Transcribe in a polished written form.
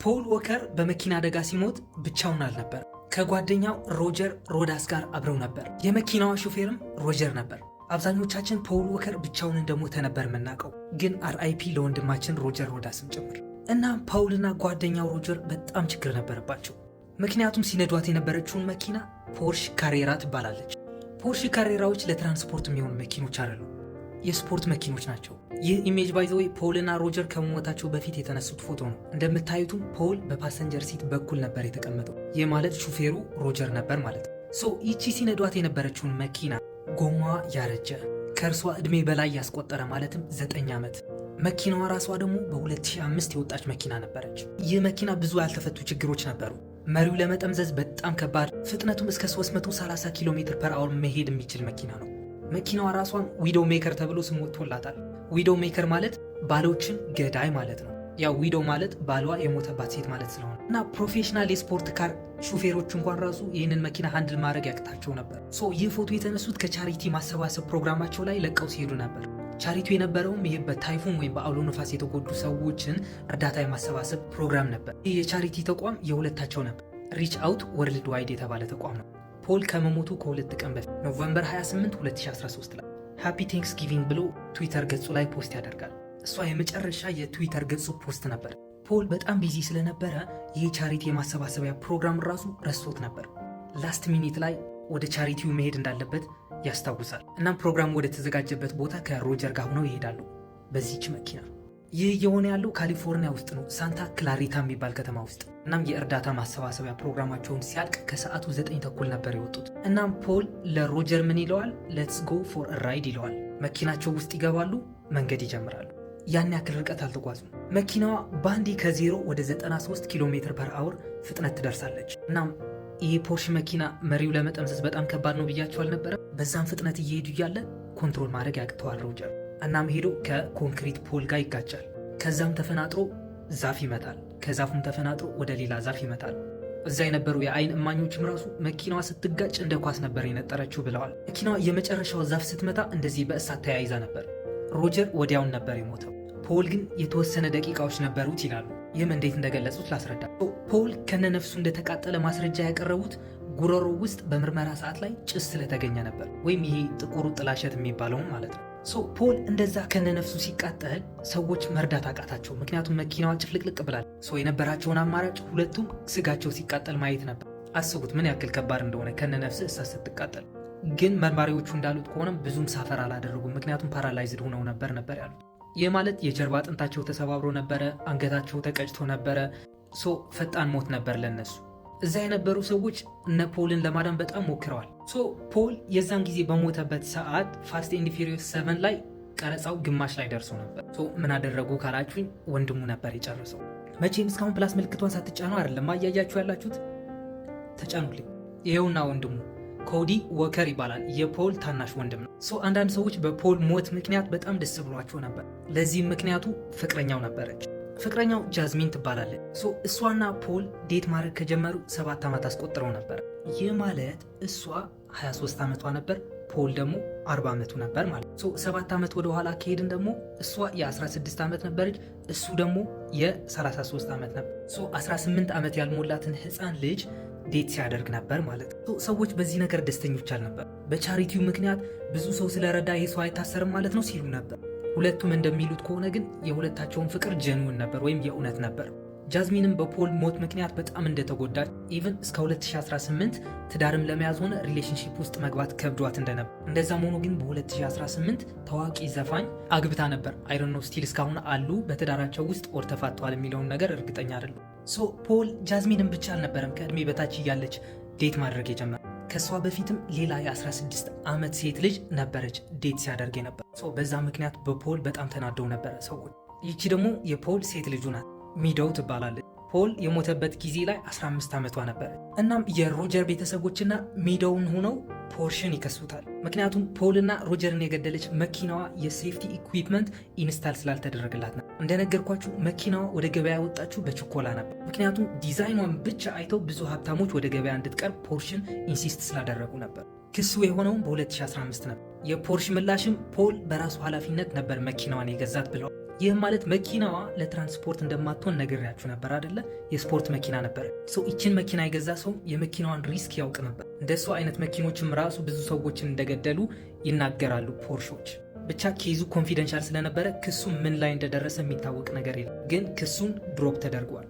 ፖል ዎከር በመኪና አደጋ ሲሞት ብቻውን አልነበር። ከጓደኛው ሮጀር ሮዳስ ጋር አብረው ነበር። የመኪናዋ ሹፌርም ሮጀር ነበር። አብዛኞቻችን ፖል ዎከር ብቻውን እንደሞተ ነበር የምናውቀው፣ ግን አርአይፒ ለወንድማችን ሮጀር ሮዳስም ጭምር። እና ፓውልና ጓደኛው ሮጀር በጣም ችግር ነበረባቸው። ምክንያቱም ሲነዷት የነበረችውን መኪና ፖርሽ ካሬራ ትባላለች። ፖርሽ ካሬራዎች ለትራንስፖርት የሚሆኑ መኪኖች አይደሉም፣ የስፖርት መኪኖች ናቸው። ይህ ኢሜጅ ባይ ዘ ወይ ፖልና ሮጀር ከመሞታቸው በፊት የተነሱት ፎቶ ነው። እንደምታዩትም ፖል በፓሰንጀር ሲት በኩል ነበር የተቀመጠው። ይህ ማለት ሹፌሩ ሮጀር ነበር ማለት ነው። ይቺ ሲነዷት የነበረችውን መኪና ጎማዋ ያረጀ ከእርሷ ዕድሜ በላይ ያስቆጠረ ማለትም 9 ዓመት። መኪናዋ ራሷ ደግሞ በ2005 የወጣች መኪና ነበረች። ይህ መኪና ብዙ ያልተፈቱ ችግሮች ነበሩ። መሪው ለመጠምዘዝ በጣም ከባድ፣ ፍጥነቱም እስከ 330 ኪሎ ሜትር ፐር አወር መሄድ የሚችል መኪና ነው። መኪናዋ ራሷን ዊዶው ሜከር ተብሎ ስም ወጥቶላታል። ዊዶው ሜከር ማለት ባሎችን ገዳይ ማለት ነው። ያው ዊዶው ማለት ባሏ የሞተባት ሴት ማለት ስለሆነ እና ፕሮፌሽናል የስፖርት ካር ሹፌሮች እንኳን ራሱ ይህንን መኪና ሃንድል ማድረግ ያቅታቸው ነበር። ይህ ፎቶ የተነሱት ከቻሪቲ ማሰባሰብ ፕሮግራማቸው ላይ ለቀው ሲሄዱ ነበር። ቻሪቲው የነበረውም ይህ በታይፉን ወይም በአውሎ ነፋስ የተጎዱ ሰዎችን እርዳታ የማሰባሰብ ፕሮግራም ነበር። ይህ የቻሪቲ ተቋም የሁለታቸው ነበር። ሪች አውት ወርልድ ዋይድ የተባለ ተቋም ነው። ፖል ከመሞቱ ከ2 ቀን በፊት ኖቨምበር 28 2013 ላይ ሃፒ ቴንክስ ጊቪንግ ብሎ ትዊተር ገጹ ላይ ፖስት ያደርጋል። እሷ የመጨረሻ የትዊተር ገጹ ፖስት ነበር። ፖል በጣም ቢዚ ስለነበረ ይህ ቻሪቲ የማሰባሰቢያ ፕሮግራም ራሱ ረስቶት ነበር። ላስት ሚኒት ላይ ወደ ቻሪቲው መሄድ እንዳለበት ያስታውሳል። እናም ፕሮግራሙ ወደ ተዘጋጀበት ቦታ ከሮጀር ጋር ሆነው ይሄዳሉ በዚች መኪና። ይህ የሆነ ያለው ካሊፎርኒያ ውስጥ ነው፣ ሳንታ ክላሪታ የሚባል ከተማ ውስጥ። እናም የእርዳታ ማሰባሰቢያ ፕሮግራማቸውን ሲያልቅ ከሰዓቱ 9 ተኩል ነበር የወጡት። እናም ፖል ለሮጀር ምን ይለዋል? ሌትስ ጎ ፎር ራይድ ይለዋል። መኪናቸው ውስጥ ይገባሉ፣ መንገድ ይጀምራሉ። ያን ያክል ርቀት አልተጓዙም። መኪናዋ ባንዴ ከ0 ወደ 93 ኪሎ ሜትር ፐር አወር ፍጥነት ትደርሳለች። እናም ይህ ፖርሽ መኪና መሪው ለመጠምዘዝ በጣም ከባድ ነው ብያቸው አልነበረም? በዛም ፍጥነት እየሄዱ እያለ ኮንትሮል ማድረግ ያቅተዋል ሮጀር። እናም ሄዶ ከኮንክሪት ፖል ጋር ይጋጫል። ከዛም ተፈናጥሮ ዛፍ ይመታል። ከዛፉም ተፈናጥሮ ወደ ሌላ ዛፍ ይመታል። እዛ የነበሩ የአይን እማኞችም ራሱ መኪናዋ ስትጋጭ እንደ ኳስ ነበር የነጠረችው ብለዋል። መኪናዋ የመጨረሻው ዛፍ ስትመታ እንደዚህ በእሳት ተያይዛ ነበር። ሮጀር ወዲያውን ነበር የሞተው። ፖል ግን የተወሰነ ደቂቃዎች ነበሩት ይላሉ። ይህም እንዴት እንደገለጹት ላስረዳ። ፖል ከነነፍሱ እንደተቃጠለ ማስረጃ ያቀረቡት ጉሮሮ ውስጥ በምርመራ ሰዓት ላይ ጭስ ስለተገኘ ነበር፣ ወይም ይሄ ጥቁሩ ጥላሸት የሚባለውን ማለት ነው። ፖል እንደዛ ከነነፍሱ ሲቃጠል ሰዎች መርዳት አቃታቸው፣ ምክንያቱም መኪናዋ ጭፍልቅልቅ ብላል። የነበራቸውን አማራጭ ሁለቱም ስጋቸው ሲቃጠል ማየት ነበር። አስቡት ምን ያክል ከባድ እንደሆነ ከነነፍስ እሳት ስትቃጠል። ግን መርማሪዎቹ እንዳሉት ከሆነም ብዙም ሳፈር አላደረጉም፣ ምክንያቱም ፓራላይዝድ ሆነው ነበር ያሉት። ይህ ማለት የጀርባ አጥንታቸው ተሰባብሮ ነበረ፣ አንገታቸው ተቀጭቶ ነበረ። ፈጣን ሞት ነበር ለነሱ። እዛ የነበሩ ሰዎች እነ ፖልን ለማዳን በጣም ሞክረዋል። ፖል የዛን ጊዜ በሞተበት ሰዓት ፋስት ኤንድ ፊሪየስ 7 ላይ ቀረጻው ግማሽ ላይ ደርሶ ነበር። ምን አደረጉ ካላችሁኝ ወንድሙ ነበር የጨረሰው። መቼም እስካሁን ፕላስ ምልክቷን ሳትጫኑ አይደለም አያያችሁ ያላችሁት፣ ተጫኑልኝ። ይሄውና ወንድሙ ኮዲ ዎከር ይባላል። የፖል ታናሽ ወንድም ነው። አንዳንድ ሰዎች በፖል ሞት ምክንያት በጣም ደስ ብሏቸው ነበር። ለዚህም ምክንያቱ ፍቅረኛው ነበረች። ፍቅረኛው ጃዝሚን ትባላለች። እሷና ፖል ዴት ማድረግ ከጀመሩ 7 ዓመት አስቆጥረው ነበር። ይህ ማለት እሷ 23 ዓመቷ ነበር፣ ፖል ደግሞ 40 ዓመቱ ነበር ማለት ነው። 7 ዓመት ወደ ኋላ ከሄድን ደግሞ እሷ የ16 ዓመት ነበረች፣ እሱ ደግሞ የ33 ዓመት ነበር። 18 ዓመት ያልሞላትን ህፃን ልጅ ዴት ሲያደርግ ነበር ማለት ነው። ሰዎች በዚህ ነገር ደስተኞች አልነበር። በቻሪቲው ምክንያት ብዙ ሰው ስለረዳ ይህ ሰው አይታሰርም ማለት ነው ሲሉ ነበር። ሁለቱም እንደሚሉት ከሆነ ግን የሁለታቸውን ፍቅር ጀንውን ነበር ወይም የእውነት ነበር። ጃዝሚንም በፖል ሞት ምክንያት በጣም እንደተጎዳች ኢቭን እስከ 2018 ትዳርም ለመያዝ ሆነ ሪሌሽንሺፕ ውስጥ መግባት ከብዷት እንደነበር። እንደዛም ሆኖ ግን በ2018 ታዋቂ ዘፋኝ አግብታ ነበር። አይሮኖ ስቲል እስካሁን አሉ በትዳራቸው ውስጥ ወር ተፋተዋል የሚለውን ነገር እርግጠኛ አይደለም። ፖል ጃዝሚንን ብቻ አልነበረም ከእድሜ በታች እያለች ዴት ማድረግ የጀመረ። ከሷ በፊትም ሌላ የ16 ዓመት ሴት ልጅ ነበረች ዴት ሲያደርግ ነበር። በዛ ምክንያት በፖል በጣም ተናደው ነበረ ሰዎች። ይቺ ደግሞ የፖል ሴት ልጁ ናት፣ ሚዶው ትባላለች። ፖል የሞተበት ጊዜ ላይ 15 ዓመቷ ነበር። እናም የሮጀር ቤተሰቦችና ሚዶውን ሆነው ፖርሽን ይከሱታል። ምክንያቱም ፖልና ሮጀርን የገደለች መኪናዋ የሴፍቲ ኢኩዊፕመንት ኢንስታል ስላልተደረገላት ነው። እንደነገርኳችሁ መኪናዋ ወደ ገበያ ወጣችሁ በችኮላ ነበር። ምክንያቱም ዲዛይኗን ብቻ አይተው ብዙ ሀብታሞች ወደ ገበያ እንድትቀርብ ፖርሽን ኢንሲስት ስላደረጉ ነበር። ክሱ የሆነውም በ2015 ነበር። የፖርሽ ምላሽም ፖል በራሱ ኃላፊነት ነበር መኪናዋን የገዛት ብለው ይህም ማለት መኪናዋ ለትራንስፖርት እንደማትሆን ነግሬያችሁ ነበር አይደለ? የስፖርት መኪና ነበር። ይችን መኪና የገዛ ሰው የመኪናዋን ሪስክ ያውቅ ነበር። እንደሱ አይነት መኪኖችም ራሱ ብዙ ሰዎችን እንደገደሉ ይናገራሉ ፖርሾች። ብቻ ኬዙ ኮንፊደንሻል ስለነበረ ክሱ ምን ላይ እንደደረሰ የሚታወቅ ነገር የለም። ግን ክሱን ድሮፕ ተደርጓል።